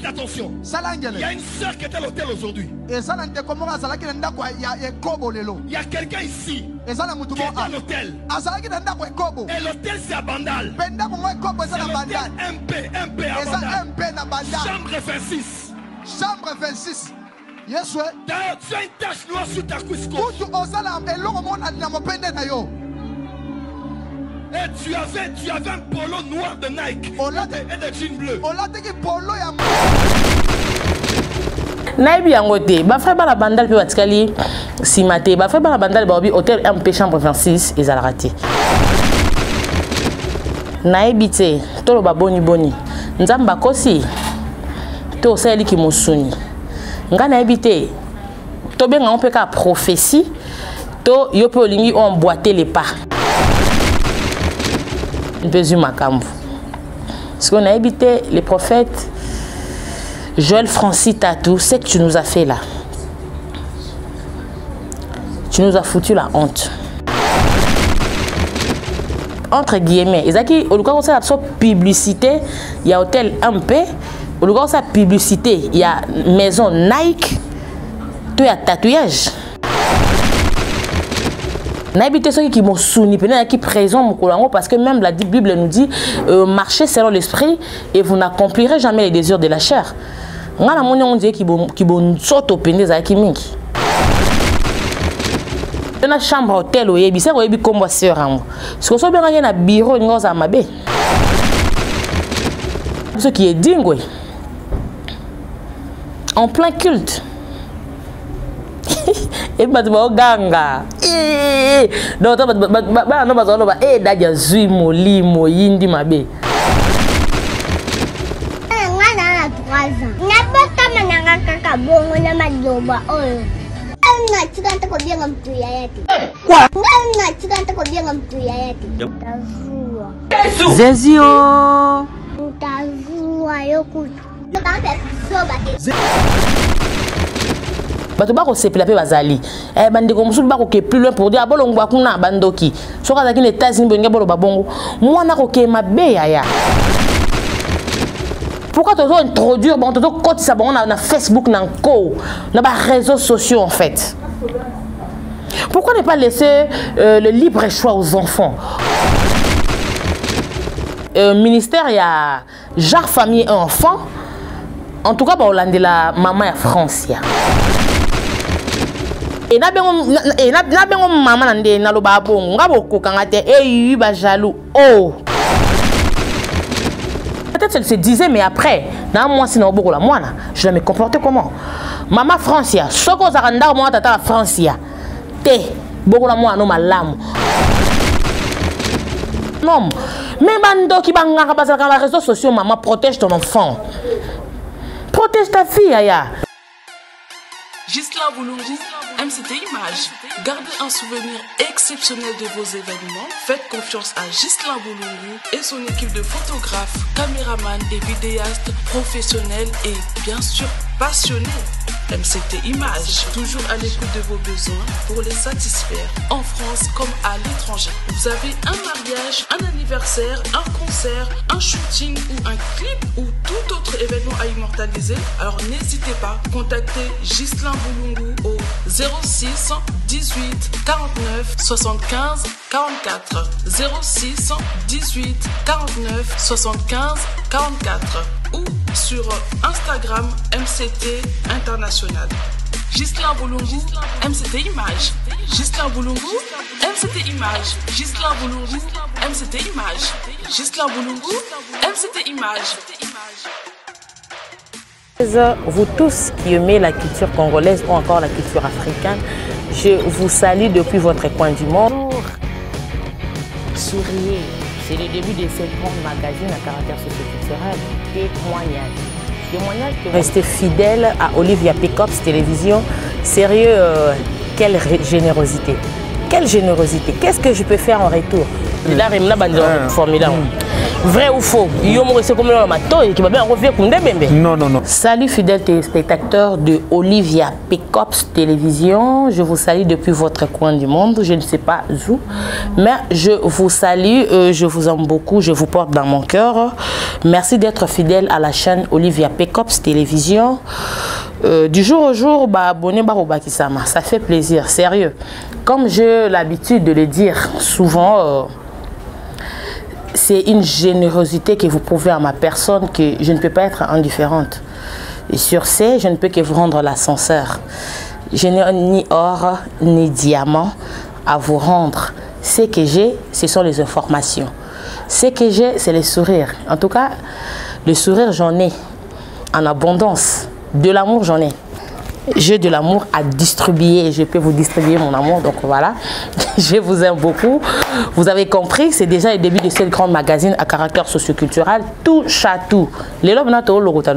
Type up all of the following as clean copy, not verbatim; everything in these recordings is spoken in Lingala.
Faites attention. Il y a une sœur qui est à l'hôtel aujourd'hui. Il y a quelqu'un ici qui est à l'hôtel. Et l'hôtel c'est à Bandal. C'est l'hôtel MP à Bandal. Chambre 26. Chambre 26. Yes, ouais. D'ailleurs, tu as une tache noire sur ta cuisse gauche. Et tu avais un polo noir de Nike et des jeans bleus. Naibi yangote, ba frère bala bandal pe watikali simate, ba frère bala bandal ba obi hôtel MP chambre 26 ezalakate. Naibi te, tolo ba boni boni. Nzamba kosi. To seli ki musuni. Nga naibi te. To benga on peut ka prophétie, to yo pe olingi emboîter les pas. Parce qu'on a évité les prophètes Joël Francis Tatou, c'est que tu nous as fait là. Tu nous as foutu la honte. Entre guillemets, ils ont dit la publicité, il y a hôtel MP, au lieu de publicité, il y a maison Nike, il y a tatouage. N'habitez ceux qui m'ont souni, qui présent parce que même la Bible nous dit marchez selon l'esprit et vous n'accomplirez jamais les désirs de la chair. On a on dit qui bon soto pende za ki mingi. Dans la chambre hôtel au yebi, c'est au yebi comme sœur en. Ce que so bien na bureau ngoza mabe. Ce qui est dingue. En plein culte. Et bah ganga non daja zui moli moyindi mabe ngana 3 ans nabota mananga kaka bongo na madoba oyo na chikanta ko bien mtu yayati kwa na chikanta ko bien mtu yayati tazua zezio tazua yoku bato bako sepela pe bazali bande ko musu bako ke plus loin pour dire bolongo bakuna bandoki soka za ki États-Unis bonga bolo babongo mwana ko ke mabe ya pourquoi tu dois introduire bon tu dois côté ça bon na Facebook na ko na ba réseaux sociaux en fait pourquoi ne pas laisser le libre choix aux enfants ministère il y a genre famille et enfant en tout cas ba Hollande la maman ya France ya et na bengo maman nande na loba bongo ngabo kokanga te e ba jaloux oh peut-être elle se disait mais après na moi sinon beaucoup la moi je vais me comporter comment maman Francia soko za kanda moi tata Francia te beaucoup la moi no malamu non mais bando ki banga bazala dans les réseaux sociaux maman protège ton enfant protège ta fille aya Ghislain Boulungu, MCT Images. Gardez un souvenir exceptionnel de vos événements. Faites confiance à Ghislain Boulungu et son équipe de photographes, caméramans et vidéastes professionnels et bien sûr passionnés. MCT Images, toujours à l'écoute de vos besoins pour les satisfaire en France comme à l'étranger. Vous avez un mariage, un anniversaire, un concert, un shooting ou un clip ou tout autre événement à immortaliser, alors n'hésitez pas, contactez Ghislain Boulungu au 06 18 49 75 44 06 18 49 75 44 ou sur Instagram MCT International. Ghislain Boulungu, MCT Images. Ghislain Boulungu, MCT Images. Ghislain Boulungu, MCT Images. Ghislain Boulungu, MCT Images. Vous tous qui aimez la culture congolaise ou encore la culture africaine, je vous salue depuis votre coin du monde. Souriez, c'est le début de cette grande magazine à caractère socioculturel. Témoignage. Restez fidèle à Olivia Pecops Télévision. Sérieux, quelle générosité. Quelle générosité. Qu'est-ce que je peux faire en retour? Formidable. Vrai ou faux? Non, non, non. Salut fidèles téléspectateurs de Olivia Pecops Télévision. Je vous salue depuis votre coin du monde. Je ne sais pas où, mais je vous salue. Je vous aime beaucoup. Je vous porte dans mon cœur. Merci d'être fidèle à la chaîne Olivia Pecops Télévision. Du jour au jour, abonnez Barobakisama. Ça fait plaisir, sérieux. Comme j'ai l'habitude de le dire souvent, c'est une générosité que vous prouvez à ma personne que je ne peux pas être indifférente. Et sur ce, je ne peux que vous rendre l'ascenseur. Je n'ai ni or ni diamant à vous rendre. Ce que j'ai, ce sont les informations. Ce que j'ai, c'est les sourires. En tout cas, le sourire, j'en ai en abondance. De l'amour, j'en ai. J'ai de l'amour à distribuer. Je peux vous distribuer mon amour. Donc voilà, je vous aime beaucoup. Vous avez compris, c'est déjà le début de cette grande magazine à caractère socioculturel. Touche à tout. Les lobes nato logota.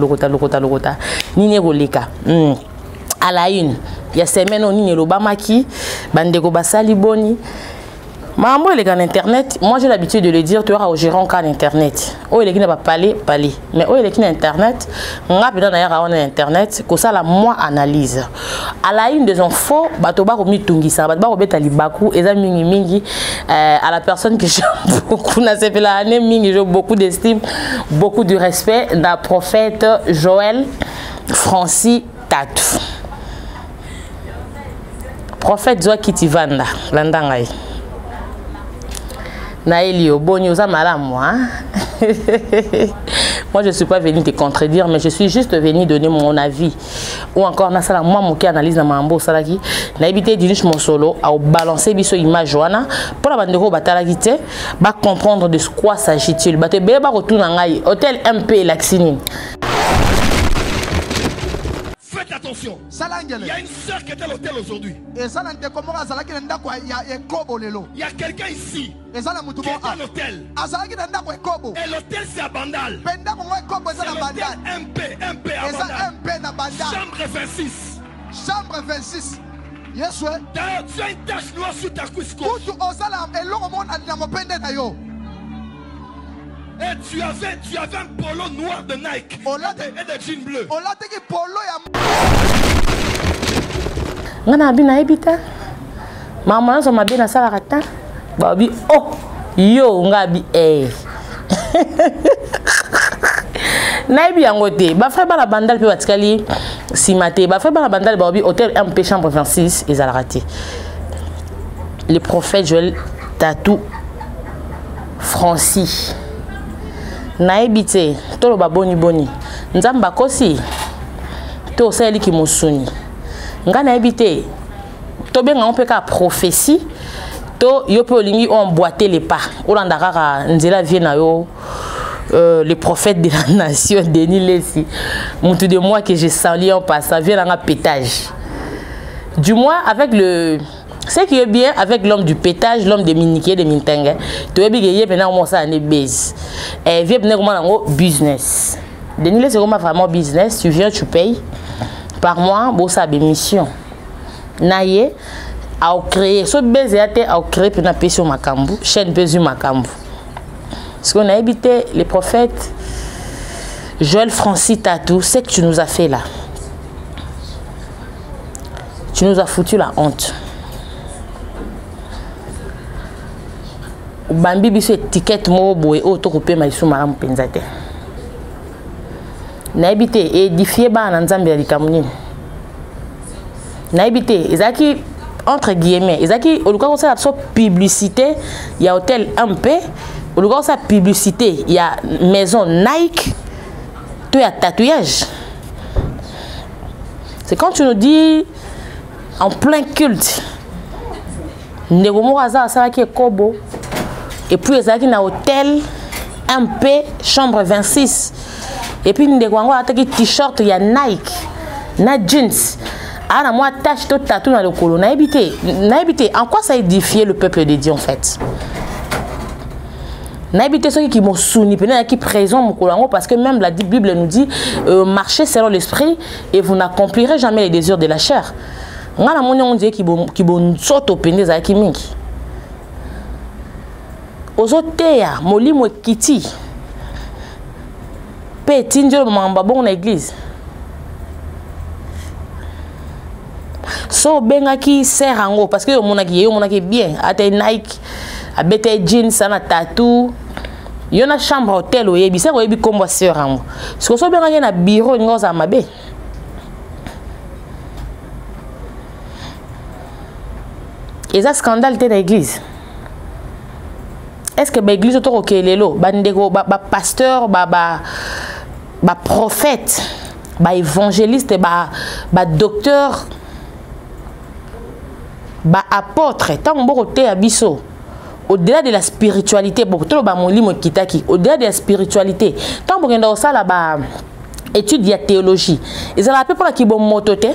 Nini goleka. À la une, il y a semaine on nini lobamaki, bandego basali boni. Maman, il est en internet. Moi, j'ai l'habitude de le dire, tu auras au gérant qu'en internet. Oh, il est qui n'a pas parlé. Mais oh, il est qui n'a internet. On a besoin d'ailleurs en internet. Que ça, la moi analyse. À la une des infos, batoba romi tungisa, batoba robet alibaku, et ça mingi à la personne que j'aime beaucoup, n'a fait la année mingi, j'ai beaucoup d'estime, beaucoup de respect, d'un prophète Joël Francis Tatou. Prophète Zoa Kitivanda, l'andangaï. Naëlio, bon, moi. Moi, je ne suis pas venu te contredire, mais je suis juste venu donner mon avis. Ou encore, moi, qui analyse dans ma mambo, salaki, n'a évité d'uniche mon solo, à balancer biso image joana, pour la bande de batalagité, va comprendre de quoi s'agit-il. Bah, te béba retourne en aïe, hôtel MP Laxini. Faites attention. Il y a une sœur qui est à l'hôtel aujourd'hui. Il y a quelqu'un ici qui est à l'hôtel. Et l'hôtel c'est à Bandal. C'est l'hôtel MP à Bandal. Chambre 26. Chambre 26. Yes, ouais. D'ailleurs, tu as une tache noire sur ta cuisse gauche. Et tu avais un polo noir de Nike et des jeans bleus. Ngana bina ebita. Maman so mabina sala kata. Babi oh yo ngabi Naibi yangote. Ba frère ba la bandal pe batikali simate. Ba frère ba la bandal babi hôtel MP chambre 26 et raté. Le prophète Joël Tatou Francis. Naibite tolo boni nzamba kosi to seli ki musuni nga naibite to benga on peut ka prophétie to yo pe olingi emboîter les pas olanda kaka nzela vie na yo le prophète de la nation Denis Lessi mutu de moi que j'ai sali en passant vient dans un pétage du moins avec le ce qui est bien avec l'homme du pétage, l'homme de Miniké, de Mintengue, tu es bien maintenant on ça ne base. Et viens venir comment business. Denis c'est comment vraiment business, tu viens tu payes par mois bon ça des missions. Naïe à créer ce baiser à créer pour na sur Makambu, chaîne Bézu Makambu. Parce qu'on a habité les prophètes Joël Francis Tatou, c'est que tu nous as fait là. Tu nous as foutu la honte. Bambi biso étiquette mo boye auto coupé ma sou maram penzate na habité édifié ba na nzambe ya likamuni na habité ezaki entre guillemets ezaki oluka ko sa publicité ya hôtel MP oluka ko sa publicité ya maison Nike to ya tatouage. C'est quand tu nous dis en plein culte ndeko mo kaza sala ki kobo. Et puis, il y a un hôtel MP, chambre 26. Et puis, il y a un t-shirt, il y a Nike, jeans. Ah, moi, tâche tout tatou dans le colo. Naïbité. En quoi ça édifie le peuple de Dieu, en fait? Naïbité, ceux qui m'ont souni, qui présent mon colo, parce que même la Bible nous dit marchez selon l'esprit et vous n'accomplirez jamais les désirs de la chair. On dit qu'ils vont s'auto-péner à Kimink. Ozotea molimo kiti Petit Dieu mamba bon na église. So benga qui sert en haut parce que mon aki bien. Ate Nike, a bete jeans, sana tatou. Yon a chambre hôtel au yebi, c'est au yebi comme sœur en haut. So benga y na bureau ngoza mabe. Et ça scandale dans l'église. Est-ce que l'église est ok lelo, bandego, pasteur, prophète, évangéliste, docteur, apôtre, tant que côté abisso, au-delà de la spiritualité, au-delà de la spiritualité, tant que dans ça là étude de théologie, ils ont la paix pour la qui bon mototé.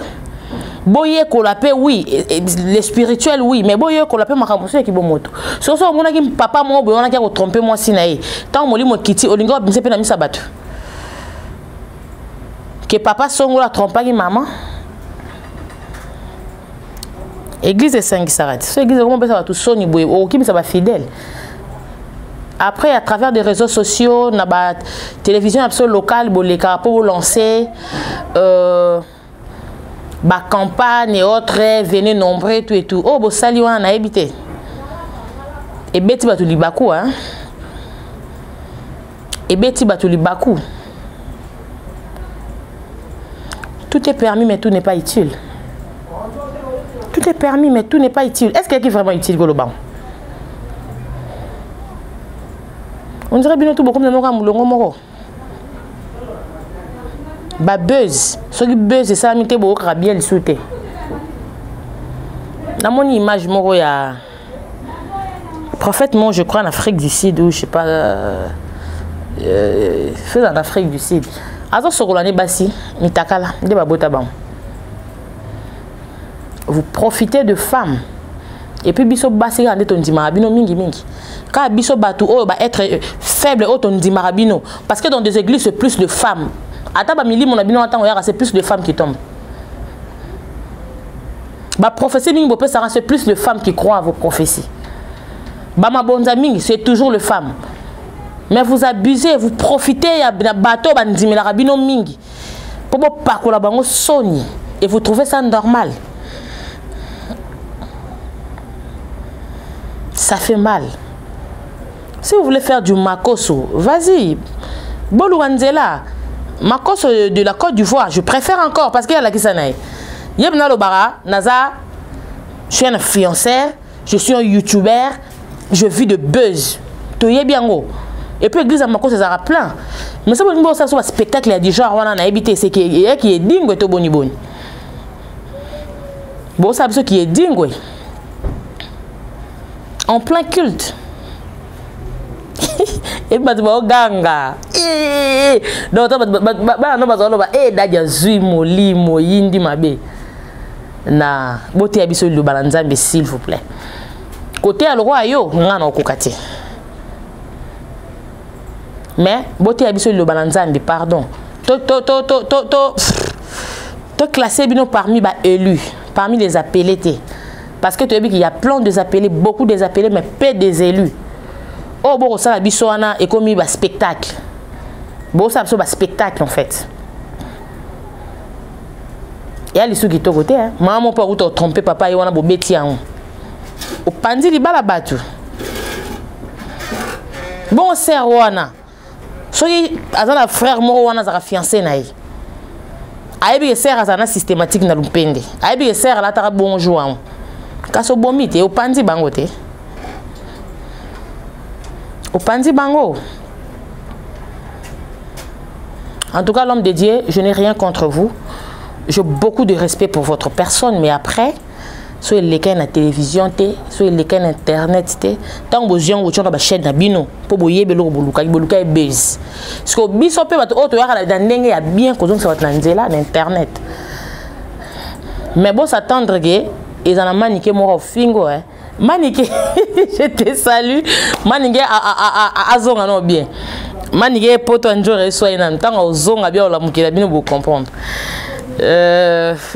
Boye kolapé oui, le spirituel oui, mais boye kolapé makamuso qui bon moto. So mon aki papa mo boye on a qui tromper moi sinae. Tant moli mo kiti olingo binse pe na mi sabatu. Que papa songo la trompa ki maman. Église de 5 s'arrête. So église comment ça va tout soni boye o qui ça va fidèle. Après à travers des réseaux sociaux, na ba télévision absolue locale boleka pour lancer campagne et autres, venez nombreux, tout et tout. Oh, bon, salut, on a habité. Et beti batu li baku, hein. Et beti batu li baku. Tout est permis, mais tout n'est pas utile. Tout est permis, mais tout n'est pas utile. Est-ce qu'il y a qui est vraiment utile, Goloban? On dirait bien tout beaucoup de gens. Ba buzz, ce qui buzz c'est ça, mité beaucoup bien le souté. Dans mon image, moi, il y a prophète, moi, je crois en Afrique du Sud ou je sais pas, fait en Afrique du Sud. Alors ce qu'on bassi, mitakala, de babotabam. Vous profitez de femmes. Et puis biso bassi quand on dit marabino mingi mingi. Quand biso batu oh va être faible oh on dit marabino parce que dans des églises c'est plus de femmes. Attends, c'est plus de femmes qui tombent. Prophétie, c'est plus de femmes qui croient à vos prophéties. C'est toujours les femmes. Mais vous abusez, vous profitez de bateau, et vous trouvez ça normal. Ça fait mal. Si vous voulez faire du makoso, vas-y. Boluanzela. Ma cause de la Côte d'Ivoire, je préfère encore parce qu'il y a la Kisanaï. Yebna Lobara, Naza, je suis un influenceur, je suis un YouTuber, je vis de buzz. Tout y bien haut. Et puis l'église à ma cause, ça sera plein. Mais ça, c'est un spectacle, il y a des gens, on a habité, c'est qui est dingue, tout boni boni. Bon, ça, c'est qui est dingue. En plein culte. Et bah tu vas ganga donc dadia zui moli moyindi mabe na boté abiso le balanzambe s'il vous plaît côté à le roi yo ngana okokati mais boté abiso le balanzambe pardon to classer bino parmi ba élus parmi les appelés parce que tu as vu qu'il y a plein de appelés beaucoup des appelés mais peu des élus. Oh bon ça la bisoana et comme un spectacle. Bon ça c'est un spectacle en fait. Il y a les sous qui sont côté hein. Maman pas où tromper papa et on a beau bêtis en. Au pandi li bala batu. Bon sœur wana. Soki azana frère mo wana za fiancé na yi. Aibi sœur azana systématique na lumpende. Aibi sœur la tara bonjour. Kaso bomite au pandi bangote. Au Pandi Bango. En tout cas, l'homme de Dieu, je n'ai rien contre vous. J'ai beaucoup de respect pour votre personne, mais après, soyez les cas à la télévision, soyez les cas à internet, tant que vous avez une chaîne de bino, pour vous y buluka buzz. Parce que biso pe bato auto yaka la ndenge ya bien ko donc ça va nzela na internet. Mais bon s'attendre que ils en a maniqué moi au fingo hein. Maniqué, je te salue. Maniqué a zonga non bien. Maniqué poto njore soye na ntango ozonga bien la mukela bino vous comprendre.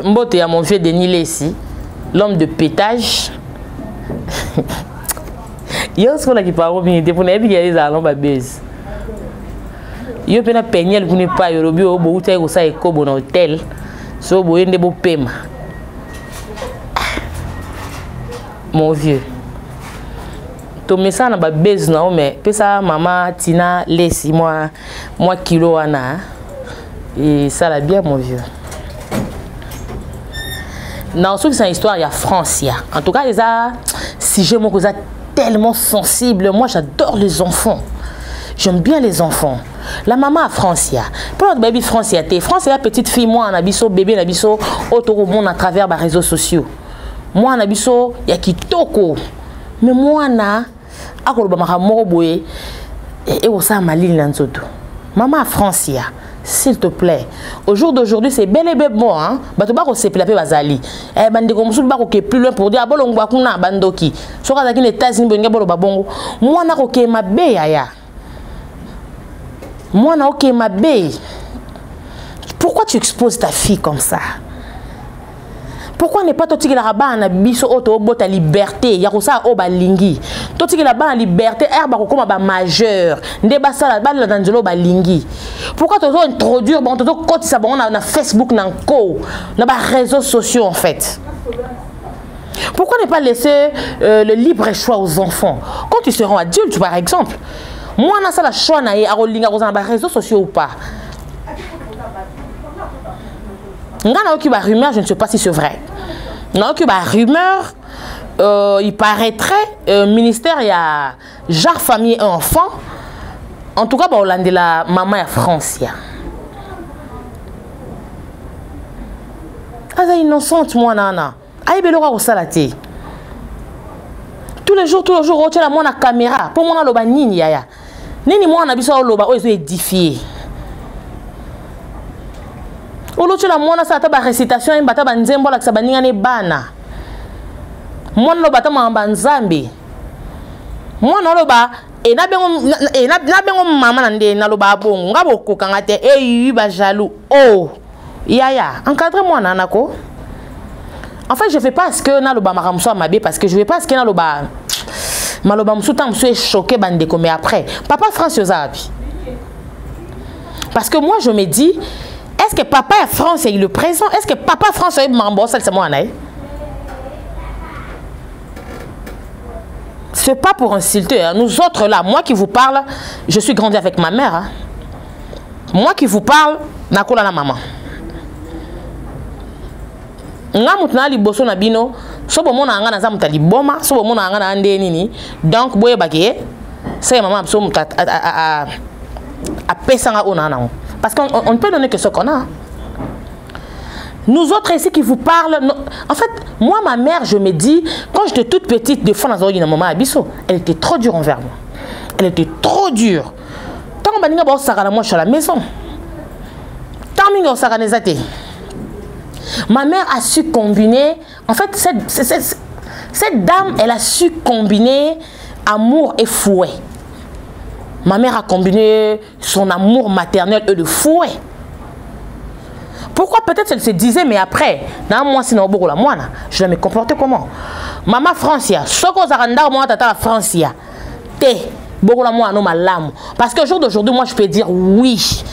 Mbote ya mon vieux Denis Lessi, l'homme de pétage. Yo ce qu'on a qui parle bien pour n'aller bien les allons ba buzz. yo pena penyel kuni pa yorobi obo uta ko sa ekobo na hotel so bo yende bo pema mon vieux to mesa na ba base na o mais pesa maman Tina lesi moi kilo wana et ça la bien mon vieux. Non, c'est une histoire, il y a France, il y a. En tout cas, les a si je me cause tellement sensible. Moi, j'adore les enfants. J'aime bien les enfants. La maman à Francia. Pour notre bébé Francia, France, la petite fille, moi, on a biso bébé, on a biso autour au monde à travers les réseaux sociaux. Moi, on a biso, il y a qui toko. Mais moi, on a, à quoi le bama moroboé et au sein malil nansoto. Maman à Francia. S'il te plaît, au jour d'aujourd'hui, c'est bel et bien bon, hein? Bah, tu vas se plaper bazali. Eh, bande comme ça, bah, ok, plus loin pour dire, ah, bon, on va qu'on a bandoki. Soit quand les États-Unis, bon, bon, babongo. Moi, na ok, ma bé, aya. Moi, na ok, ma bé. Pourquoi tu exposes ta fille comme ça? Pourquoi n'est pas toi qui la rabat na biso auto bot ta liberté ya ko sa o ba lingi toi qui la ba liberté herba ko comme ba majeur ndeba sala ba la danjelo ba lingi pourquoi tu dois introduire bon tu dois côté ça bon na Facebook na ko na ba réseaux sociaux en fait pourquoi ne pas laisser le libre choix aux enfants quand ils seront adultes par exemple moi na ça la choix na ya ko linga ko na ba réseaux sociaux ou pas. Ngana oki ba rumeur, je ne sais pas si c'est vrai. Ngana oki ba rumeur, il paraîtrait ministère il y a genre famille et enfant. En tout cas, ba Hollande la maman ya France ya. Aza innocente moi nana. Aïe belora au salate. Tous les jours, on tient la moi na caméra. Pour moi na loba nini yaya. Nini moi na biso loba o ils ont édifié. Olotu la mwana sa ta ba récitation en bata ba nzembo la sabaninga ne bana. Mwana lo bata mamba nzambe. Mwana lo ba na bengo mama na nde na lo ba bongo ngabo ko kanga te ba jaloux. Oh. Yaya, encadre moi nana ko. En fait, je fais pas ce que na lo ba maramso mabe parce que je vais pas ce que na lo ba maloba msuta msu est choqué bande comme après. Papa France Yozabi. Parce que moi je me dis est-ce que papa est France et il est présent? Est-ce que papa France est mambo? C'est moi, Anaï. C'est pas pour insulter. Hein. Nous autres là, moi qui vous parle, je suis grandi avec ma mère. Hein. Moi qui vous parle, nakola la maman. Nga mutna li boso na bino, so bo mona nga na za mutali boma, so bo mona nga na ande nini. Donc boye baké, c'est maman so muta a pesanga onana. Parce qu'on ne peut donner que ce qu'on a. Nous autres ici qui vous parlent... En fait, moi, ma mère, je me dis... Quand j'étais toute petite, des fois, dans une maman à Bisso, elle était trop dure envers moi. Elle était trop dure. Tant que moi, je suis à la maison. Tant que ma mère a su combiner... En fait, cette dame, elle a su combiner amour et fouet. Ma mère a combiné son amour maternel et le fouet. Pourquoi peut-être elle se disait, mais après, je vais me comporter comment? Maman Francia, ce qu'on a moi tata Francia, parce qu'au jour d'aujourd'hui, moi je peux dire oui.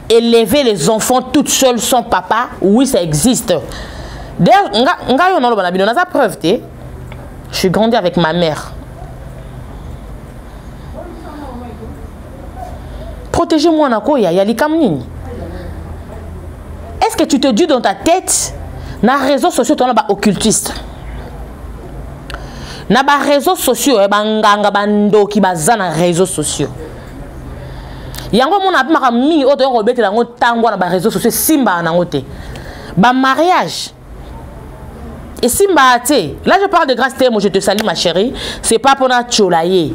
Élever les enfants toutes seules sans papa, oui, ça existe. D'ailleurs, je suis grandi avec ma mère. Protégez-moi, Nako, ya li kamnini. Est-ce que tu te dis dans ta tête, na réseaux sociaux, tu as un occultiste? Na ba réseaux sociaux, nganga bando ki baza na réseaux sociaux. Yango mon apma mi o to robete la ngotango na ba réseaux sociaux simba na ngote. Ba mariage. Et simba te, là je parle de grâce moi je te salue ma chérie, c'est pas pour na cholaye.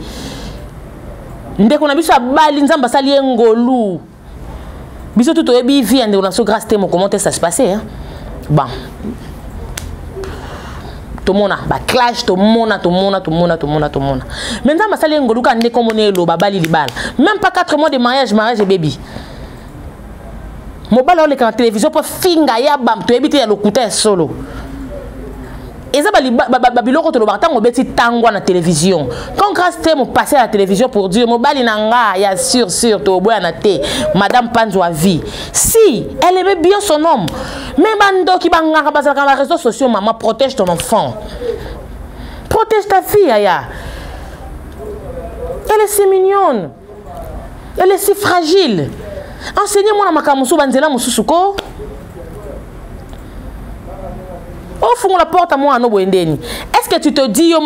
Ndeko na biso abali nzamba sali ngolu. Biso tout oyebi vie ndeko na so grâce te mo comment ça se passait hein. Bon. Tout mona ba clash tout mona. Maintenant basali ngolu ka ndeko moné lo babali libala. Même pas 4 mois de mariage et baby. Mo bala le kan télévision pour finga ya bam to ebité ya lokuta solo. Et ça, biloko to lobata ngo beti tangwa na télévision. Quand grâce te passer à la télévision pour dire mobali nanga ya sûr to boya na te madame Panzo a vie. Si elle aimait bien son homme, mais bando ki bangaka bazaka na réseaux sociaux, maman protège ton enfant. Protège ta fille Aya. Elle est si mignonne. Elle est si fragile. Enseignez-moi na makamusu banzela mususuko. Oh, faut la porte à moi, est-ce que tu te dis, en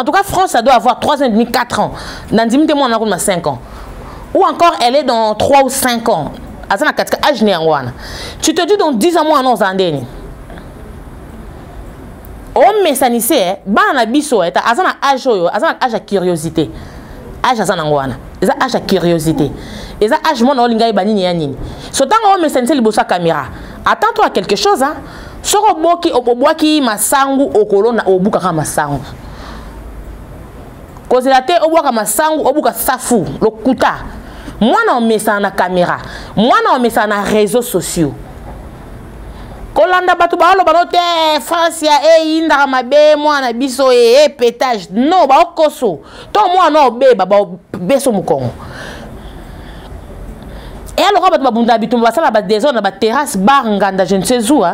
tout cas, France, ça doit avoir 3 ans et demi, 4 ans. Dans 10 minutes, moi, on a 5 ans. Ou encore, elle est dans 3 ou 5 ans. Tu te dis, dans 10 ans, moi, on a un oh, mais ça n'y sait, on a biso, âge à curiosité. Âge à nangwana. Âge à curiosité. Et ça, âge, moi, on a un banini yanini. So, tant qu'on me sent le caméra, attends-toi à quelque chose, hein. Soko boki oboboaki masangu okolo na obuka masangu. Kozela te obuka masangu obuka safu lokuta. Mwana omesa na caméra, mwana omesa na réseaux sociaux. Kolanda batu baolo banote France ya inda mabe mwana biso pétage. Non ba okoso. To mwana obeba ba beso mukongo. Et alors, quand on a des zones, des terrasses, bar, je ne sais où, et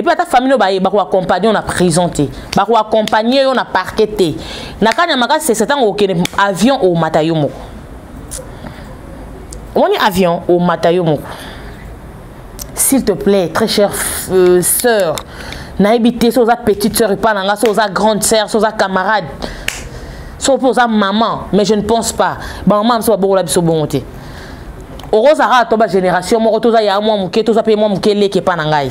puis ta famille va accompagner on a présenté, va accompagner on a parqueté. Na kanya c'est un avion au Matayomo. On est avion au Matayomo. S'il te plaît, très chère sœur, n'habitez sur sa petite sœur et pas sur sa grande sœur, sur sa camarade. Sauf pour sa maman, mais je ne pense pas. Maman, ça va beaucoup la bonté. Heureusement, à la génération, moi, tout ça, il y a moi, qui tout ça, paye moi, qui est pas nangai.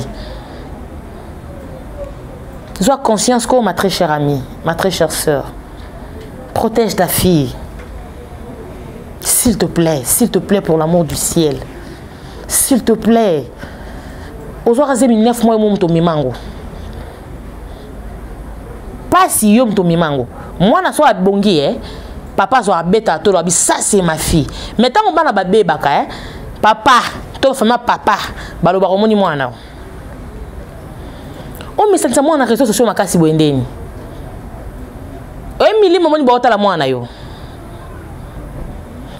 Sois conscience que ma très chère amie, ma très chère sœur, protège ta fille. S'il te plaît, pour l'amour du ciel. S'il te plaît. Aujourd'hui, 9 mois, je suis mango. Pas si yom to mimango. Moi na so abongi papa zo abeta to lobi ça c'est ma fille. Mais tant on bana ba bebaka papa to fama papa baloba ko moni mwana. O mi senza mwana réseaux sociaux makasi boendeni. O mi limo moni ba otala mwana yo.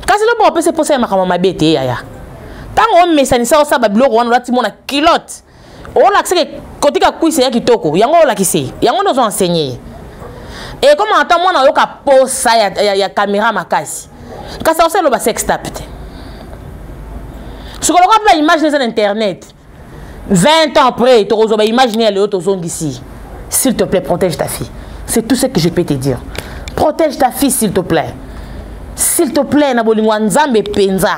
Kasi lo bo pese posa makama mabete yaya. Tant on mi senza sa ba biloko wana lati mona kilote. On a accès côté ka kuise ya kitoko yango la kisi yango nous enseigner et comment attend moi na yoka posa ya caméra makasi kasa on sait le sex tape ce qu'on a pas imaginer sur internet 20 ans après tu vas imaginer les autres zones ici. S'il te plaît, protège ta fille, c'est tout ce que je peux te dire. Protège ta fille s'il te plaît, s'il te plaît. Na bolingo nzambe penza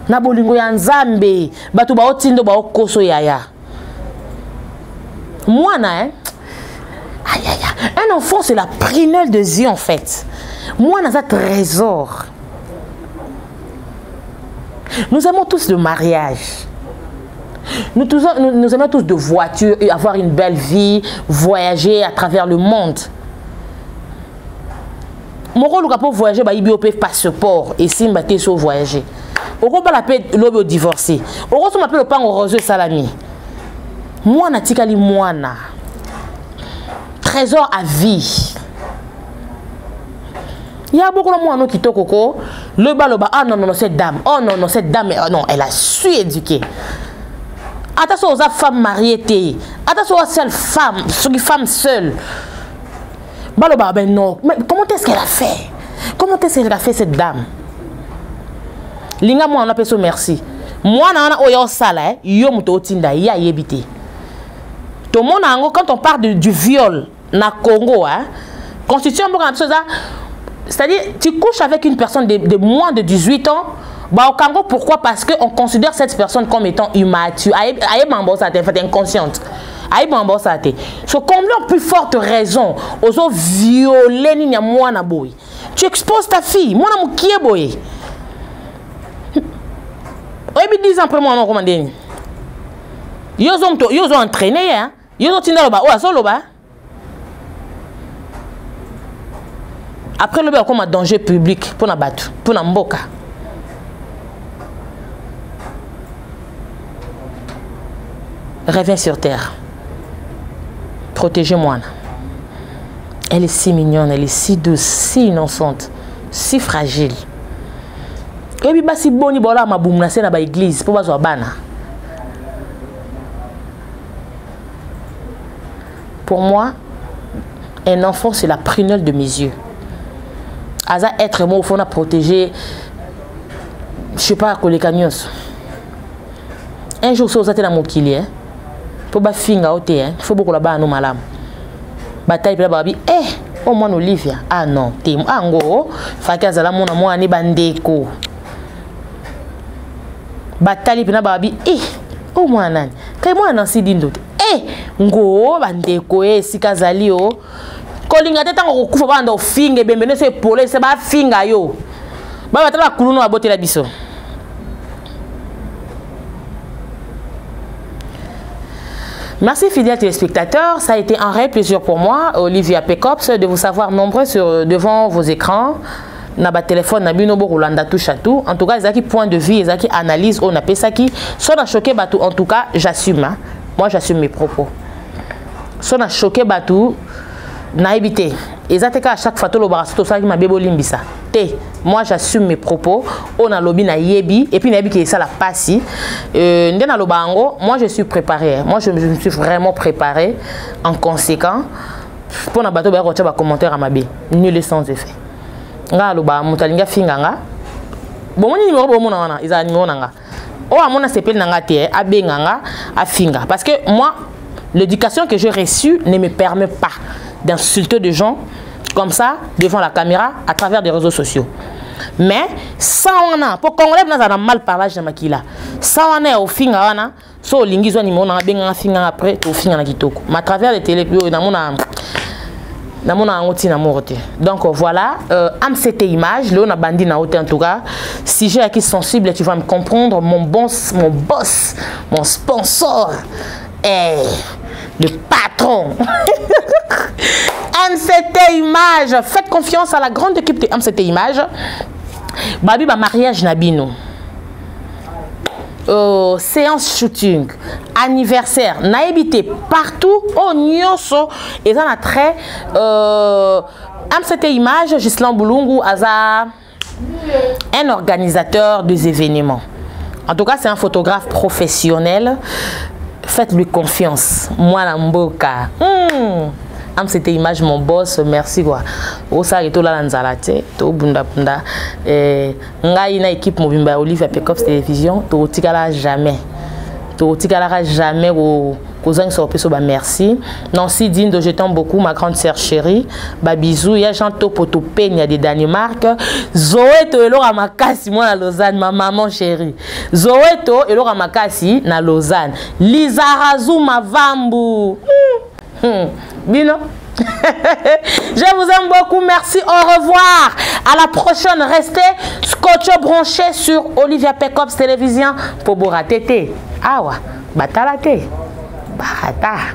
na bolingo ya nzambe batu ba otindo ba okoso yaya mwana aïe aïe, un enfant c'est la prunelle de Dieu en fait. Moi dans un trésor. Nous aimons tous le mariage. Nous aimons tous de voitures, avoir une belle vie, voyager à travers le monde. Mon rôle pour voyager, bah il y a un passeport et si m'attends sur voyager. Au gros pas la paix l'homme divorcé. Au gros on m'appelle le pain roseux salami. Moi na tikali moana. Trésor à vie. Il y a beaucoup de gens qui te coco. Le baloba, ah non, non, cette dame. Oh non, non, cette dame, non, elle a su éduquer. Attention aux femmes mariées. Attention aux seules femmes, aux femmes seules. Baloba, ben non. Mais comment est-ce qu'elle a fait? Comment est-ce qu'elle a fait cette dame? Linga, moi, on appelle ça merci. Moi, on a oyo sala, yo muto tinda, ya yebite. Tout le monde, quand on parle du viol, na Congo, hein, constitution, c'est-à-dire, tu couches avec une personne de moins de 18 ans, bah, au Congo, pourquoi? Parce qu'on considère cette personne comme étant immature, inconsciente. So, combien plus forte raison, aux violer ni moi na boy. Tu exposes ta fille, moi na moukie boy. Oui, 10 ans après moi, on commande. Ils ont entraîné, hein. Ils ont tiré le bas. Oh, ça le bas. Après le bas, comme un danger public pour la battre, pour la mboka. reviens sur terre. Protégez-moi. Elle est si mignonne, elle est si douce, si innocente, si fragile. Et puis, si boni bola ma boum na c'est na ba église pour bazo bana. Pour moi, un enfant c'est la prunelle de mes yeux. Asa être moi au fond à protéger, je sais pas les camions. Un jour ça vous dans mon kili hein. Pour ba finga ote hein, faut beaucoup là-bas nous malam. Bataille pour la babi au moins Olivia. Ah non, tim ango, fakaza la mona moi ni bandeko. Bataille pour la babi au moins nani. Kay moi nan si dindo. Ngo bandeko sikazali o. Kolinga teta ngo kufa banda ofinga bembene se pole se ba finga yo. Ba batala kuluno abote la biso. Merci fidèles téléspectateurs, ça a été un réel plaisir pour moi, Olivia Pekops, de vous savoir nombreux devant vos écrans. Naba téléphone, nabino bo Rolanda touche à tout. En tout cas, ils ont point de vue, ils ont analyse, on a ça qui. Soit on a choqué batou, en tout cas, j'assume. Hein. Moi, j'assume mes propos. Soit on a choqué batou, n'a évité. Ils ont à chaque fois le barasso, ça qui m'a bébo limbisa. Moi, j'assume mes propos. On a lobby na yebi et puis na yebi qui est ça la passi. Ndena lobango, moi je suis préparé. Moi je me suis vraiment préparé en conséquent. Pour na bateau ba retira commentaire à ma bé. Nul sans effet. Nga loba mutalinga finganga. Bon mon numéro bon mon wana, ils a numéro nanga. Oh amona sepel nanga te abenganga a finga parce que moi l'éducation que j'ai reçue ne me permet pas d'insulter des gens comme ça devant la caméra à travers des réseaux sociaux. Mais ça on a pour congolais nous avons mal parlage de makila. Ça on est au finga wana so lingi zo ni mona benga finga après au finga na kitoko. Mais à travers les télé na mona ngoti na morte. Donc voilà, am cette image, là on a bandi na haute en tout cas. Si j'ai qui sensible, tu vas me comprendre, mon boss, mon sponsor le patron. MCT Image, faites confiance à la grande équipe de MCT Image. Babi ba mariage nabino. Séance shooting, anniversaire, naïbité partout au nyonso et ça a trait MCT Image, Gislan Boulungu Aza, un organisateur des événements. En tout cas, c'est un photographe professionnel. Faites-lui confiance. Moi, la mboka. C'était image mon boss, merci quoi. Au ça et tout là nzalate, to bunda bunda. Ngai na équipe mobimba Olivia Pekops télévision, to tikala jamais. To tikala jamais au cousin sur peso ba merci. Nancy Dindo, je t'aime beaucoup ma grande sœur chérie. Ba bisous, ya Jean Topo to Peña de Danemark. Zoé to elora makasi moi na Lausanne, ma maman chérie. Zoé to elora makasi na Lausanne. Lisa Razou ma vambu. Bino. Je vous aime beaucoup, merci, au revoir. À la prochaine, restez scotcho branché sur Olivia Pekops télévision pour Boratete. Ah ouais, batalate. Barata.